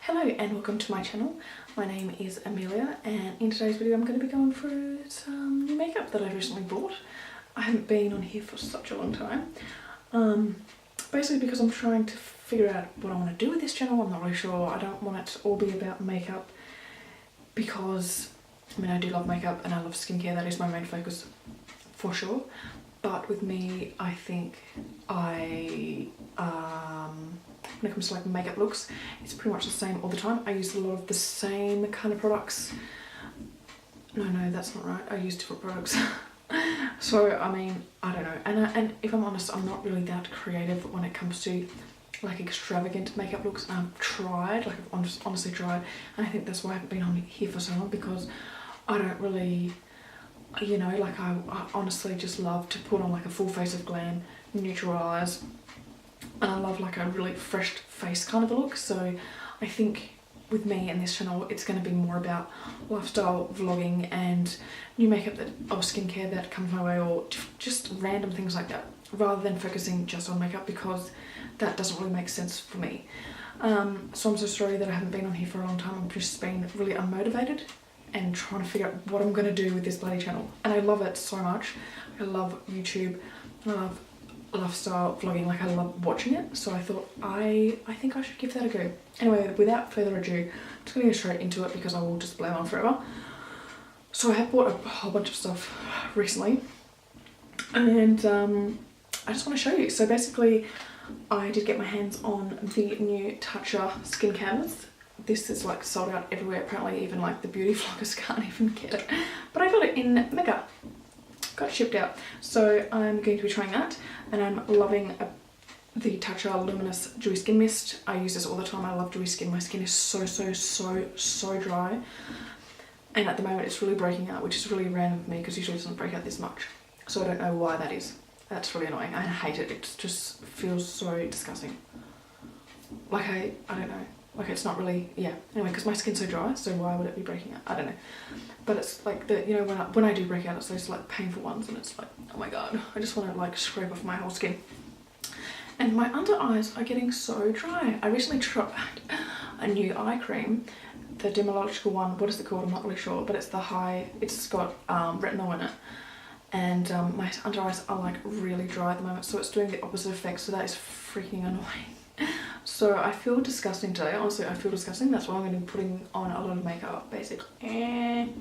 Hello and welcome to my channel. My name is Amelia and in today's video I'm going to be going through some new makeup that I recently bought. I haven't been on here for such a long time. Basically because I'm trying to figure out what I want to do with this channel. I'm not really sure. I don't want it to all be about makeup because I do love makeup and I love skincare. That is my main focus for sure. But with me, I think when it comes to like makeup looks, it's pretty much the same all the time. I use a lot of the same kind of products. No, that's not right. I use different products. So, I mean, I don't know. And if I'm honest, I'm not really that creative when it comes to like extravagant makeup looks. I've tried, like I've honestly tried. And I think that's why I haven't been on here for so long, because I don't really, you know, like I honestly just love to put on like a full face of glam, neutral eyes, and I love like a really fresh face kind of a look. So I think with me and this channel it's going to be more about lifestyle vlogging and new makeup or skincare that comes my way, or just random things like that, rather than focusing just on makeup, because that doesn't really make sense for me. So I'm so sorry that I haven't been on here for a long time. I've just been really unmotivated and trying to figure out what I'm going to do with this bloody channel. And I love it so much. I love YouTube. I love lifestyle vlogging. Like I love watching it. So I thought I think I should give that a go. Anyway, without further ado, I'm just going to go straight into it because I will just blame on forever. So I have bought a whole bunch of stuff recently. And I just want to show you. So basically I did get my hands on the new Tatcha skin canvas. This is like sold out everywhere, apparently even like the beauty vloggers can't even get it. But I got it in Mecca, got it shipped out. So I'm going to be trying that, and I'm loving the Tatcha Luminous Dewy Skin Mist. I use this all the time. I love dewy skin. My skin is so dry. And at the moment it's really breaking out, which is really random for me because usually it doesn't break out this much. So I don't know why that is. That's really annoying. I hate it. It just feels so disgusting. Like I don't know. Like it's not really, yeah. Anyway, because my skin's so dry, so why would it be breaking out? I don't know. But it's like the, you know, when I do break out, it's those like painful ones, and it's like, oh my god, I just want to like scrape off my whole skin. And my under eyes are getting so dry. I recently tried a new eye cream, the dermatological one. What is it called? I'm not really sure, but it's it's got retinol in it. And my under eyes are like really dry at the moment, so it's doing the opposite effect. So that is freaking annoying. So I feel disgusting today. Honestly, I feel disgusting. That's why I'm going to be putting on a lot of makeup, basically.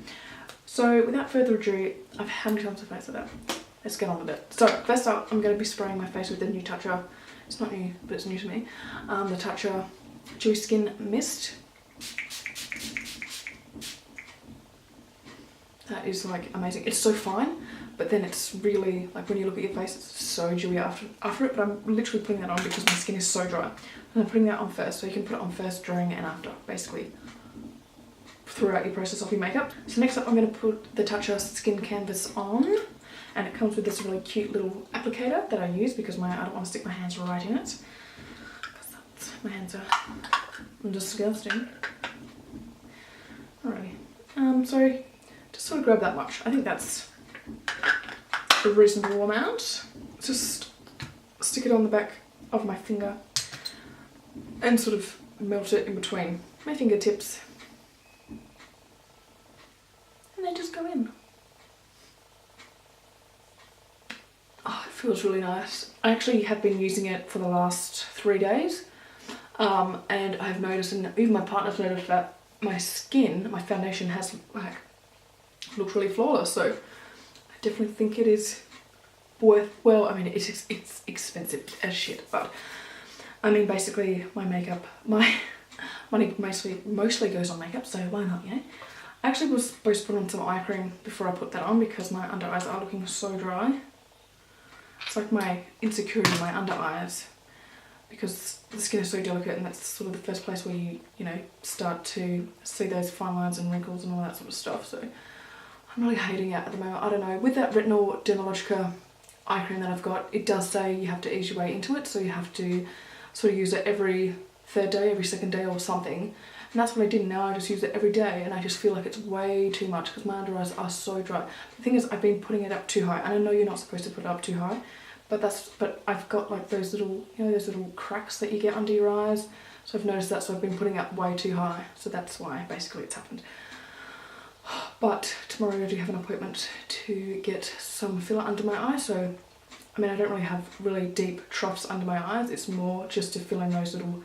So without further ado, how many times have I said that? Let's get on with it. So first up, I'm going to be spraying my face with the new Tatcha. It's not new, but it's new to me. The Tatcha Dewy Skin Mist. That is like amazing. It's so fine, but then it's really like when you look at your face, it's so dewy after it. But I'm literally putting that on because my skin is so dry. And I'm putting that on first, so you can put it on first, during and after, basically throughout your process of your makeup. So next up I'm going to put the Tatcha Skin Canvas on, and it comes with this really cute little applicator that I use because I don't want to stick my hands right in it, because my hands are disgusting. Alrighty, so just sort of grab that much. I think that's a reasonable amount. Just stick it on the back of my finger and sort of melt it in between my fingertips, and then just go in. Oh, it feels really nice. I actually have been using it for the last 3 days, and I've noticed, and even my partner's noticed, that my skin, my foundation has like looked really flawless. So I definitely think it is worth, well, I mean it's expensive as shit, but I mean basically my makeup, my money mostly goes on makeup, so why not, yeah? I actually was supposed to put on some eye cream before I put that on because my under eyes are looking so dry. It's like my insecurity in my under eyes, because the skin is so delicate, and that's sort of the first place where you know, start to see those fine lines and wrinkles and all that sort of stuff. So I'm really hating it at the moment. I don't know, with that Retinol Dermalogica eye cream that I've got, it does say you have to ease your way into it, so you have to sort of use it every third day, every second day or something. And that's what I did. Now I just use it every day, and I just feel like it's way too much because my under eyes are so dry. The thing is, I've been putting it up too high, and I know you're not supposed to put it up too high, but I've got like those little, you know, those little cracks that you get under your eyes. So I've noticed that, so I've been putting up way too high. So that's why basically it's happened. But tomorrow I do have an appointment to get some filler under my eye. So, I mean, I don't really have really deep troughs under my eyes. It's more just to fill in those little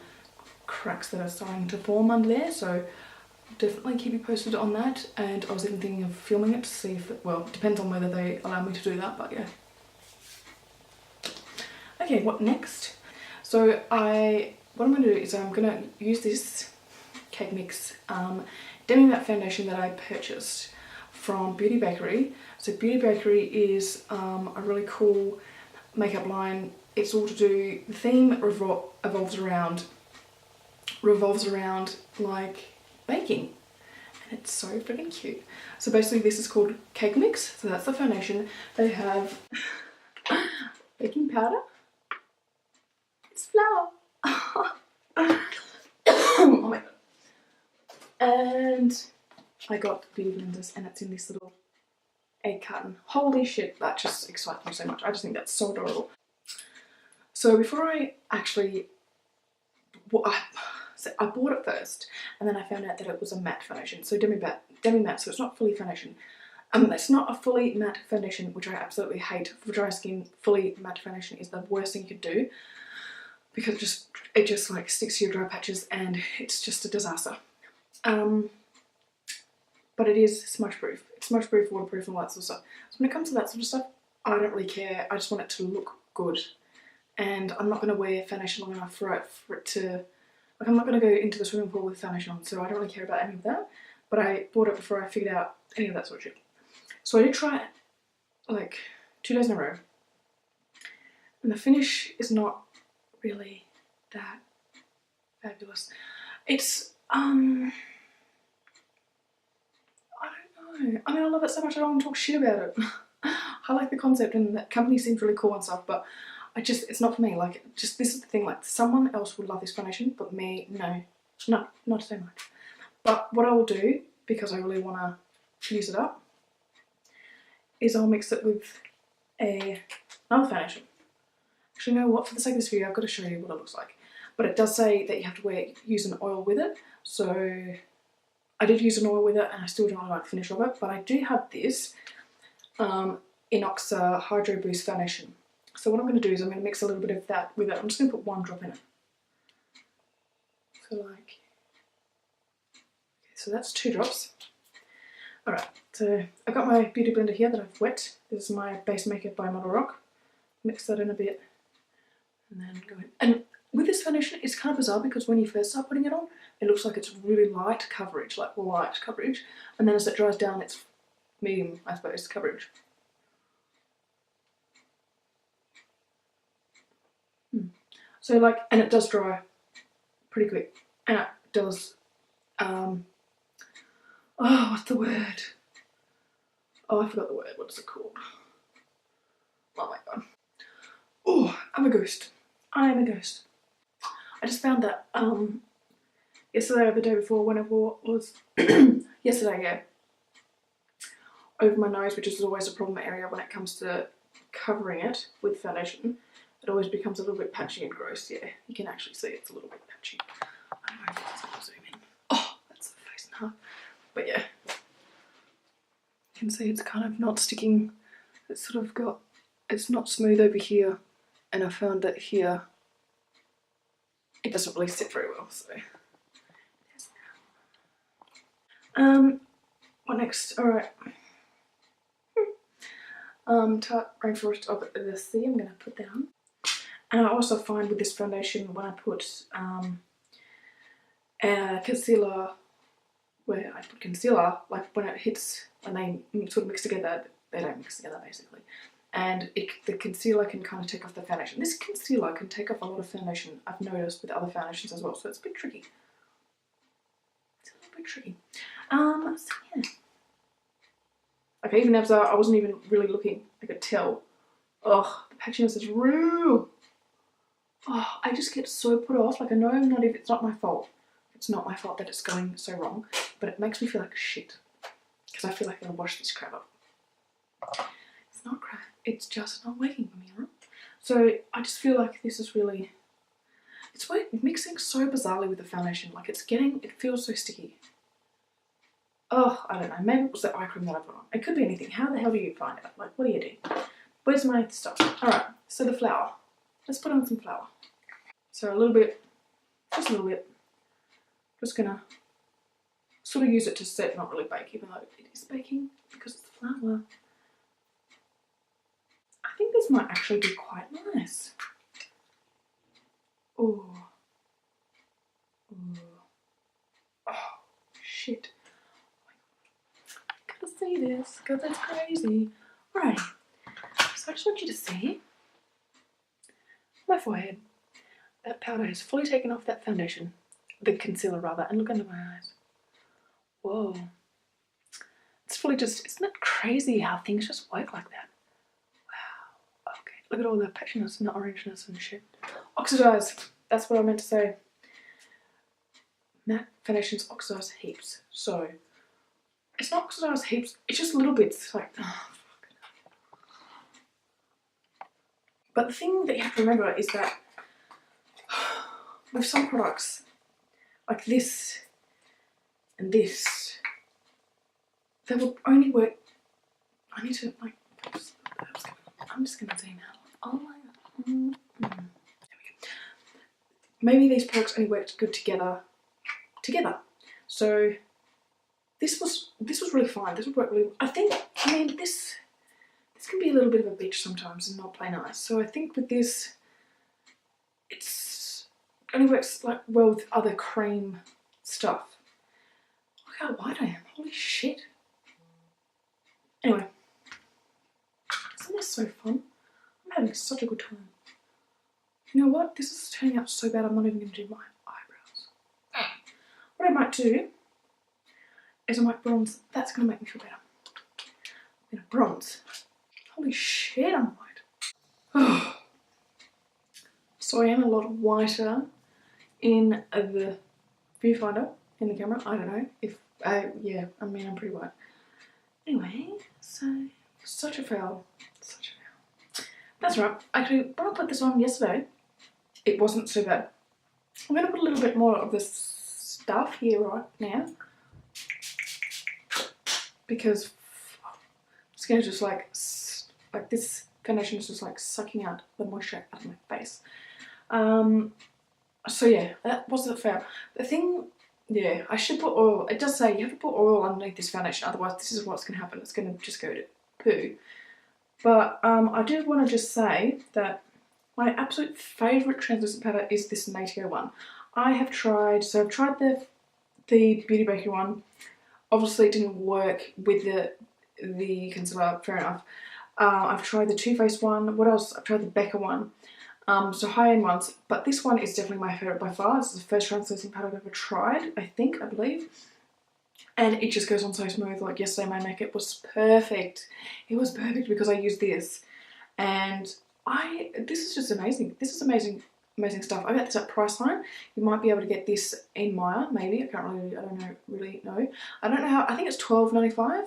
cracks that are starting to form under there. So definitely keep you posted on that. And I was even thinking of filming it to see if it, well, it depends on whether they allow me to do that, but yeah. Okay, what next? So what I'm going to do is I'm going to use this Cake Mix Demi Matte foundation that I purchased from Beauty Bakery. So Beauty Bakery is a really cool makeup line. It's all to do, the theme revolves around like baking, and it's so freaking cute. So basically this is called Cake Mix, so that's the foundation. They have baking powder, it's flour, oh my god, and I got beauty blenders, and it's in this little egg carton. Holy shit, that just excites me so much. I just think that's so adorable. So before I actually, so I bought it first, and then I found out that it was a matte foundation. So demi matte, so it's not fully foundation. It's not a fully matte foundation, which I absolutely hate. For dry skin, fully matte foundation is the worst thing you could do, because it just like sticks to your dry patches, and it's just a disaster. But it is smudge proof. It's smudge proof, waterproof, and all that sort of stuff. So when it comes to that sort of stuff, I don't really care. I just want it to look good, and I'm not going to wear foundation long enough for it to. Like, I'm not going to go into the swimming pool with foundation on, so I don't really care about any of that. But I bought it before I figured out any of that sort of shit. So I did try it like 2 days in a row, and the finish is not really that fabulous. It's I don't know. I mean, I love it so much I don't want to talk shit about it. I like the concept, and the company seems really cool and stuff, but it's not for me. Like, just this is the thing, like, someone else would love this foundation, but me, no, not so much. But what I will do, because I really want to use it up, is I'll mix it with another foundation. Actually, you know what, for the sake of this video, I've got to show you what it looks like. But it does say that you have to use an oil with it, so I did use an oil with it, and I still don't like the finish of it, but I do have this Inoxa Hydro Boost foundation. So what I'm going to do is I'm going to mix a little bit of that with it. I'm just going to put 1 drop in it. So like, okay, so that's 2 drops. Alright, so I've got my beauty blender here that I've wet. This is my base makeup by Model Rock. Mix that in a bit, and then go in. And with this foundation, it's kind of bizarre, because when you first start putting it on, it looks like it's really light coverage, and then as it dries down, it's medium, I suppose, coverage. So like, and it does dry pretty quick, and it does, oh, what's the word? Oh, I forgot the word, what is it called? Oh my god. Oh, I'm a ghost. I am a ghost. I just found that yesterday or the day before, when I was yesterday, yeah, over my nose, which is always a problem area when it comes to covering it with foundation. It always becomes a little bit patchy and gross. Yeah, you can actually see it's a little bit patchy. I don't know if it's zoom in. Oh, that's the face now. But yeah, you can see it's kind of not sticking. It's sort of got, it's not smooth over here, and I found that here it doesn't really sit very well. So what next? All right. Tarte Rainforest of the Sea, I'm going to put that on. And I also find with this foundation, when I put concealer, where I put concealer, like when it hits, when they sort of mix together, they don't mix together basically. And the concealer can kind of take off the foundation. This concealer can take off a lot of foundation, I've noticed, with other foundations as well, so it's a bit tricky. It's a little bit tricky. So yeah. Okay, even as I wasn't even really looking, I could tell. Oh, the patchiness is real. Oh, I just get so put off. Like, I know it's not my fault. It's not my fault that it's going so wrong, but it makes me feel like shit, because I feel like I'm gonna wash this crap up. It's not crap. It's just not working for me, right? So I just feel like this is really It's mixing so bizarrely with the foundation. Like it feels so sticky. Oh, I don't know. Maybe it was the eye cream that I put on. It could be anything. How the hell do you find out? Like, what do you do? Where's my stuff? Alright, so the flour. Let's put on some flour. So a little bit, just a little bit. Just gonna sort of use it to set, not really bake, even though it is baking because it's flour. I think this might actually be quite nice. Oh. Oh, shit. Gotta see this, because it's crazy. Alright, so I just want you to see my forehead. That powder has fully taken off that foundation, the concealer rather, and look under my eyes. Whoa. It's fully just, isn't it crazy how things just work like that? Wow. Okay, look at all the patchiness and the orangeness and shit. Oxidize, that's what I meant to say. Matte foundations oxidize heaps. So, it's not oxidize heaps, it's just little bits, like, oh, fuck. But the thing that you have to remember is that with some products, like this and this, they will only work. I need to, like, I'm just gonna zoom out. Oh my god. There we go. Maybe these products only worked good together. So this was really fine. This would work really. I mean this can be a little bit of a bitch sometimes and not play nice. So I think with this, it's only works like well with other cream stuff. Look how white I am. Holy shit. Anyway, isn't this so fun? I'm having such a good time. You know what? This is turning out so bad I'm not even going to do my eyebrows. What I might do is I might bronze. That's going to make me feel better. I'm going to bronze. Holy shit, I'm white. So I am a lot whiter in the viewfinder, in the camera. I don't know if, yeah, I mean, I'm pretty white. Anyway, so such a fail. Such a fail. That's right. Actually, when I put this on yesterday, it wasn't so bad. I'm going to put a little bit more of this stuff here right now because it's going to just like this foundation is just like sucking out the moisture out of my face. So yeah, that wasn't fair. The thing, yeah, I should put oil. It does say you have to put oil underneath this foundation, otherwise this is what's going to happen. It's going to just go to poo. But I do want to just say that my absolute favourite translucent powder is this Natio one. I've tried the Beauty Bakery one. Obviously it didn't work with the concealer, fair enough. I've tried the Too Faced one. What else? I've tried the Becca one. So high-end ones, but this one is definitely my favourite by far. This is the first translucent powder I've ever tried, I believe. And it just goes on so smooth. Like yesterday my makeup was perfect. It was perfect because I used this. And this is just amazing. This is amazing stuff. I got this at Priceline. You might be able to get this in Maya, maybe. I don't really know. I don't know how, I think it's $12.95.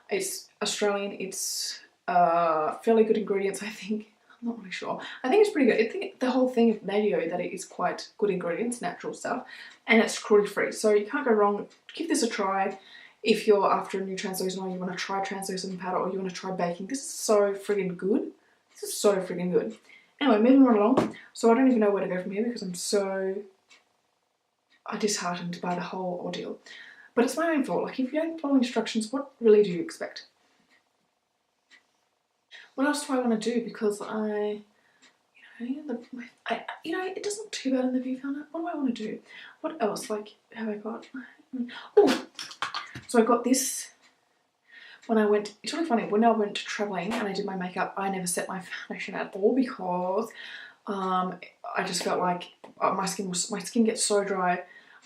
It's Australian. It's fairly good ingredients, I think. I'm not really sure. I think it's pretty good. I think the whole thing of Natio that it is quite good ingredients, natural stuff, and it's cruelty free. So you can't go wrong. Give this a try if you're after a new translucent or you want to try translucent powder or you want to try baking. This is so friggin' good. This is so friggin' good. Anyway, moving right along. So I don't even know where to go from here because I'm so disheartened by the whole ordeal. But it's my own fault. Like if you don't follow instructions, what really do you expect? What else do I want to do? Because it doesn't look too bad in the viewfinder. What do I want to do? What else? Like, have I got? Oh, so I got this when I went. It's really funny. When I went traveling and I did my makeup, I never set my foundation at all because I just felt like my skin gets so dry.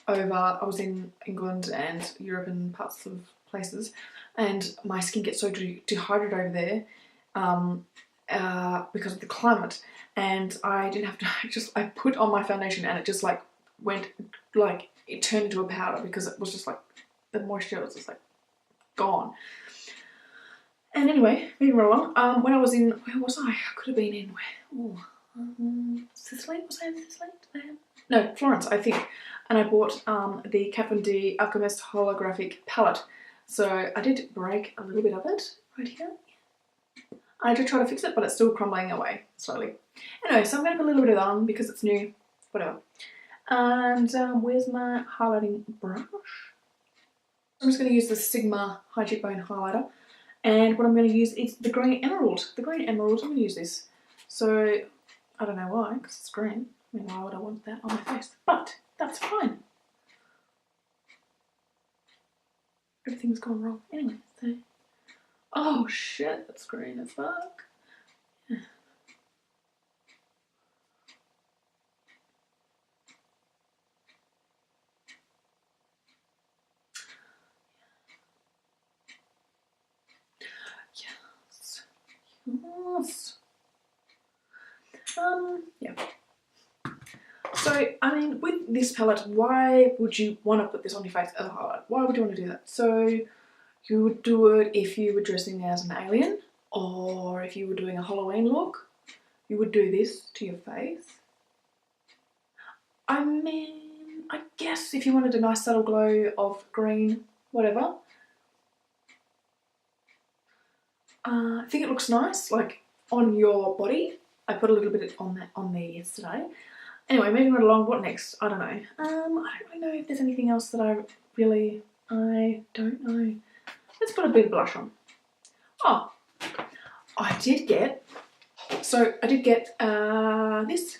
I was in England and Europe and parts of places, and my skin gets so dehydrated over there. Because of the climate, and I didn't have to, I put on my foundation and it just like went, like it turned into a powder because it was just like, the moisture was just like gone. And anyway, moving right along, when I was in, where was I? I could have been in, Sicily? Was I in Sicily? No, Florence, I think. And I bought the Kat Von D Alchemist holographic palette. So I did break a little bit of it right here. I did try to fix it, but it's still crumbling away slowly. Anyway, so I'm going to put a little bit of that on because it's new, whatever. And where's my highlighting brush? I'm just going to use the Sigma High Cheekbone highlighter. And what I'm going to use is the Green Emerald. The Green Emerald, I'm going to use this. So, I don't know why, because it's green. I mean, why would I want that on my face? But, that's fine. Everything's gone wrong. Anyway, so... Oh shit, that's green as fuck. Yeah. Yes. Yes. Yeah. So, I mean, with this palette, why would you want to put this on your face as a highlight? Why would you want to do that? So, you would do it if you were dressing as an alien, or if you were doing a Halloween look, you would do this to your face. I mean, I guess if you wanted a nice subtle glow of green, whatever. I think it looks nice, like on your body. I put a little bit on there yesterday. Anyway, moving right along, what next? I don't know. I don't really know if there's anything else that I don't know. Let's put a bit of blush on. Oh, I did get this.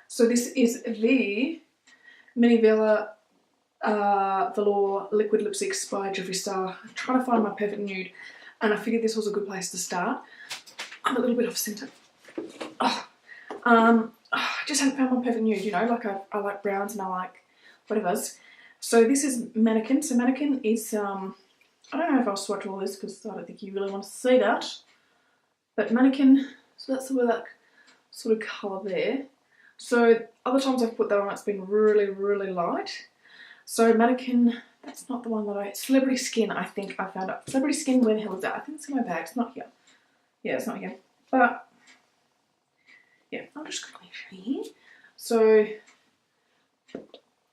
So this is the Mini Vela Velour Liquid Lipsticks by Jeffree Star. I'm trying to find my perfect nude, and I figured this was a good place to start. I'm a little bit off centre. Oh. I just haven't found my perfect nude, you know, like I like browns and I like whatever's. So this is Mannequin. So Mannequin is, I don't know if I'll swatch all this because I don't think you really want to see that. But Mannequin, so that's the that sort of colour there. So other times I've put that on, it's been really, really light. So Mannequin, that's not the one that Celebrity Skin, I think I found out. Celebrity Skin, where the hell is that? I think it's in my bag, it's not here. Yeah, it's not here. But, yeah, I'll just quickly show you. So,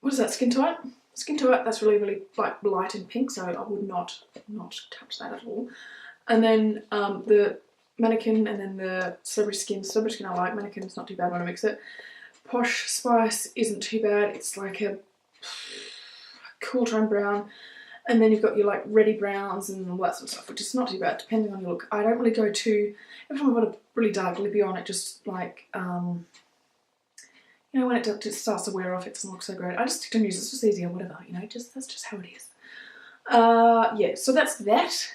what is that, Skin Tight? Skin Tight, that's really, really like light and pink, so I would not touch that at all. And then the Mannequin and then the Celebrity Skin. Celebrity Skin I like, Mannequin's not too bad when I mix it. Posh Spice isn't too bad, it's like a cool tone brown. And then you've got your like reddy browns and all that sort of stuff, which is not too bad depending on your look. I don't really go too, every time I've got a really dark lippy on, it just like, you know, when it just starts to wear off, it doesn't look so great. I just stick to nudes, it's just easier, whatever, you know, that's just how it is. Yeah, so that's that.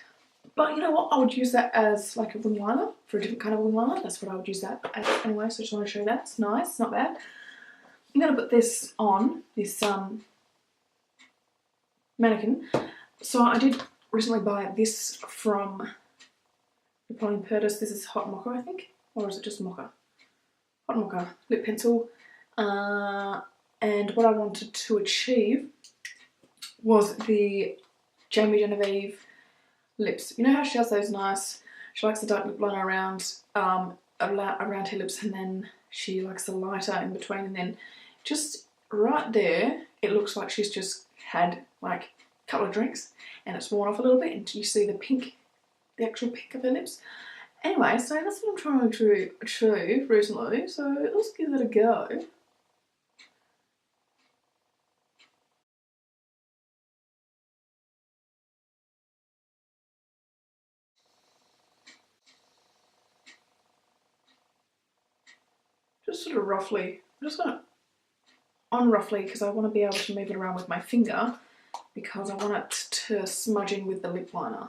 But you know what, I would use that as like a wing liner, for a different kind of wing liner. That's what I would use that as anyway, so I just want to show you that. It's nice, it's not bad. I'm going to put this on, this Mannequin. So I did recently buy this from Napoleon Purtis. This is Hot Mocha, I think, or is it just Mocha? Hot Mocha lip pencil. And what I wanted to achieve was the Jamie Genevieve lips. You know how she has those nice, she likes the dark lip liner around her lips, and then she likes the lighter in between, and then just right there, it looks like she's just had like a couple of drinks and it's worn off a little bit, and you see the pink, the actual pink of her lips. Anyway, so that's what I'm trying to achieve recently, so let's give it a go. Just sort of roughly, I'm just going to on roughly because I want to be able to move it around with my finger because I want it to smudge in with the lip liner.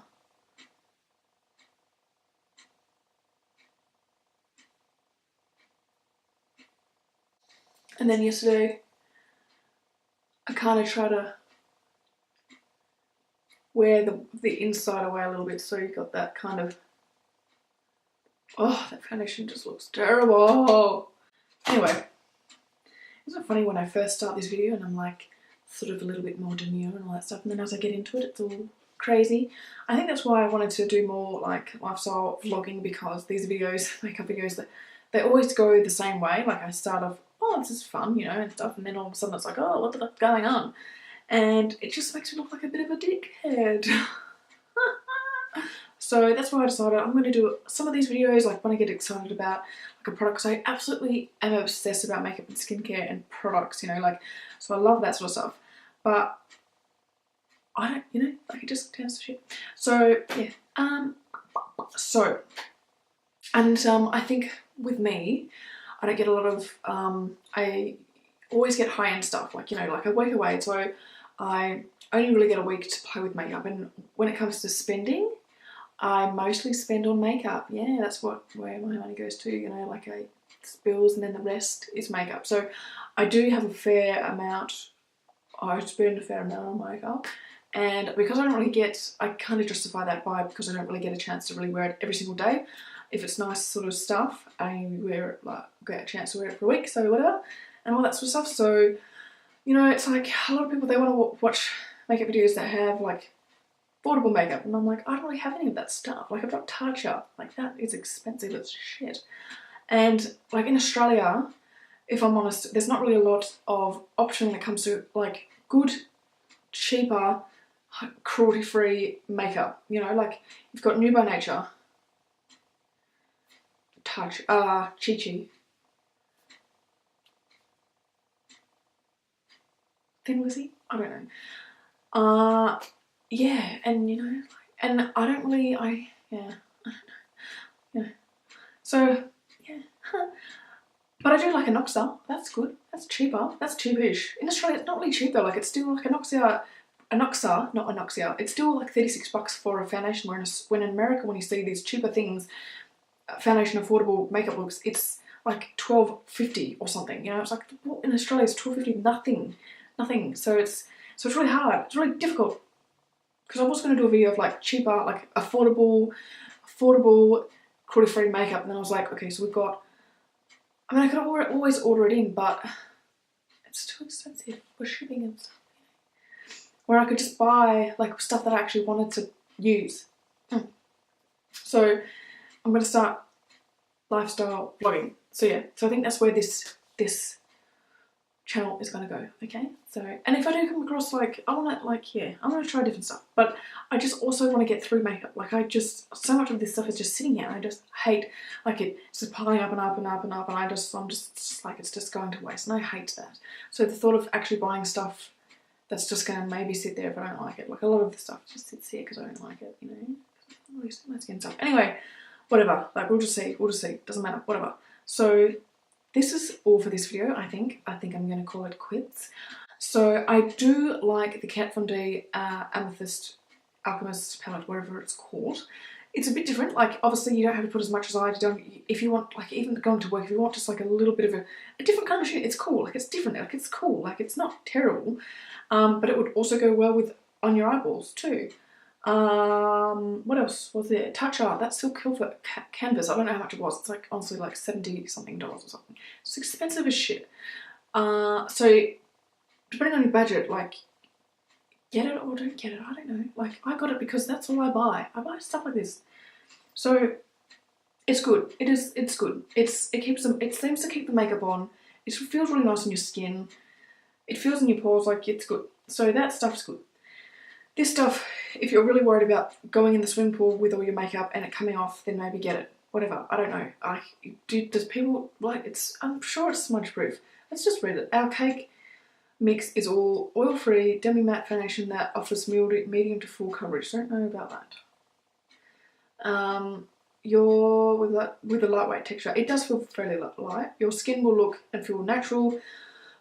And then yesterday I kind of try to wear the inside away a little bit, so you got that kind of, oh, that foundation just looks terrible. Anyway, isn't it funny when I first start this video and I'm like sort of a little bit more demure and all that stuff, and then as I get into it, it's all crazy. I think that's why I wanted to do more like lifestyle vlogging, because these videos, makeup videos, they always go the same way. Like I start off, oh, this is fun, you know, and stuff, and then all of a sudden it's like, oh, what the fuck's going on? And it just makes me look like a bit of a dickhead. So that's why I decided I'm going to do some of these videos like when I get excited about like a product, because I absolutely am obsessed about makeup and skincare and products, you know, like, so I love that sort of stuff. But I don't, you know, like it just turns to shit. So yeah, I think with me, I don't get a lot of, I always get high-end stuff, like, you know, like a week away, so I only really get a week to play with makeup. And when it comes to spending, I mostly spend on makeup. Yeah, that's where my money goes to, you know, like bills, and then the rest is makeup. So I do have a fair amount, I spend a fair amount on makeup. And because I don't really get, I kind of justify that by because I don't really get a chance to really wear it every single day. If it's nice sort of stuff, I wear it, like, get a chance to wear it for a week, so whatever, and all that sort of stuff. So, you know, it's like a lot of people, they want to watch makeup videos that have like affordable makeup, and I'm like, I don't really have any of that stuff. Like, I've got Tatcha, like that is expensive as shit. And like in Australia, if I'm honest, there's not really a lot of option when it comes to like good, cheaper, cruelty-free makeup. You know, like you've got New by Nature, Touch, Chi Chi, Thin Lizzy, I don't know. Yeah, and you know, and I don't really, yeah, I don't know, yeah. So, yeah. But I do like Anoxa, that's good, that's cheaper, that's cheapish. In Australia, it's not really cheaper, like it's still like Anoxa, not Anoxia, it's still like $36 for a foundation, when in America, when you see these cheaper things, foundation affordable makeup looks, it's like $12.50 or something, you know, it's like, well, in Australia it's $12.50, nothing, so it's really hard, it's really difficult, because I was going to do a video of like cheaper, like affordable, cruelty-free makeup, and then I was like, okay, so we've got, I mean, I could always order it in, but it's too expensive for shipping and stuff, where I could just buy like stuff that I actually wanted to use. So I'm going to start lifestyle vlogging. So yeah, so I think that's where this channel is going to go, okay? So, and if I do come across like, I want to like, yeah, I want to try different stuff, but I just also want to get through makeup. Like so much of this stuff is just sitting here, and I just hate, like it's just piling up and up and up and up, and I'm just like, it's just going to waste, and I hate that. So the thought of actually buying stuff that's just going to maybe sit there if I don't like it, like a lot of the stuff just sits here because I don't like it, you know, my skin stuff. Anyway, whatever, like we'll just see, doesn't matter, whatever. So this is all for this video, I think. I'm going to call it quits. So I do like the Kat Von D Amethyst Alchemist palette, whatever it's called. It's a bit different, like obviously you don't have to put as much as I do. If you want, like even going to work, if you want just like a little bit of a different kind of shit, it's cool, like it's different, like it's cool, like it's not terrible. But it would also go well with on your eyeballs too. What else was there? Touch Art, that's still cool for canvas. I don't know how much it was. It's like honestly like $70 something or something. It's expensive as shit. So depending on your budget, like get it or don't get it, I don't know. Like I got it because that's all I buy. I buy stuff like this. So it's good. It's good. It seems to keep the makeup on. It feels really nice on your skin. It feels in your pores, like it's good. So that stuff's good. This stuff, if you're really worried about going in the swimming pool with all your makeup and it coming off, then maybe get it. Whatever, I don't know. Does people, like, I'm sure it's smudge proof. Let's just read it. Our cake mix is all oil-free, demi-matte foundation that offers medium to full coverage. Don't know about that. With a lightweight texture. It does feel fairly light. Your skin will look and feel natural.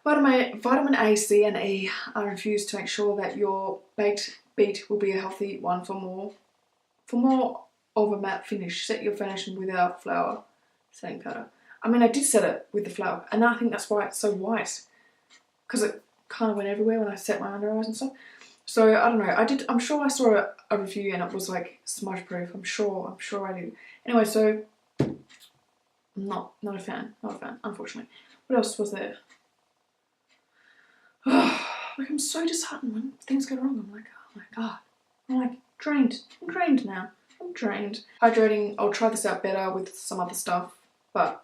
Vitamin A, C and E are infused to make sure that your baked beat will be a healthy one for more of a matte finish. Set your foundation with our flour setting powder. I mean, I did set it with the flour, and I think that's why it's so white, because it kind of went everywhere when I set my under eyes and stuff. So I don't know. I'm sure I saw a review and it was like smudge proof. I'm sure I did. Anyway, so I'm not a fan. Unfortunately. What else was there? Like I'm so disheartened when things go wrong. I'm like, oh my god. I'm like, drained. I'm drained now. I'm drained. Hydrating, I'll try this out better with some other stuff, but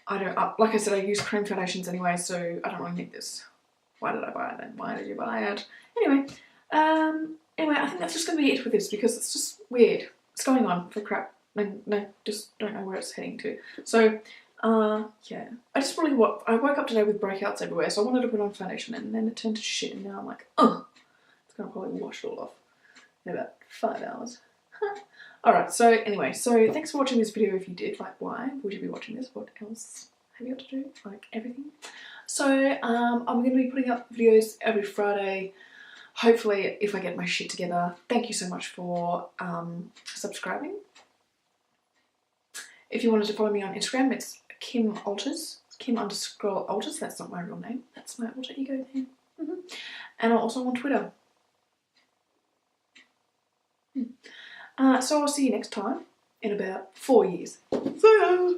I don't, like I said, I use cream foundations anyway, so I don't really need this. Why did I buy it then? Why did you buy it? Anyway, I think that's just going to be it with this because it's just weird. It's going on for crap. I just don't know where it's heading to. So, yeah. I woke up today with breakouts everywhere, so I wanted to put on foundation and then it turned to shit and now I'm like, oh, it's going to probably wash it all off in about 5 hours. Alright, so anyway, so thanks for watching this video if you did. Like, why would you be watching this? What else have you got to do? Like, everything. So, I'm going to be putting up videos every Friday, hopefully, if I get my shit together. Thank you so much for subscribing. If you wanted to follow me on Instagram, it's Kim_Alters, Kim_Alters. That's not my real name. That's my alter ego name. And I'm also on Twitter. So I'll see you next time in about 4 years. See ya!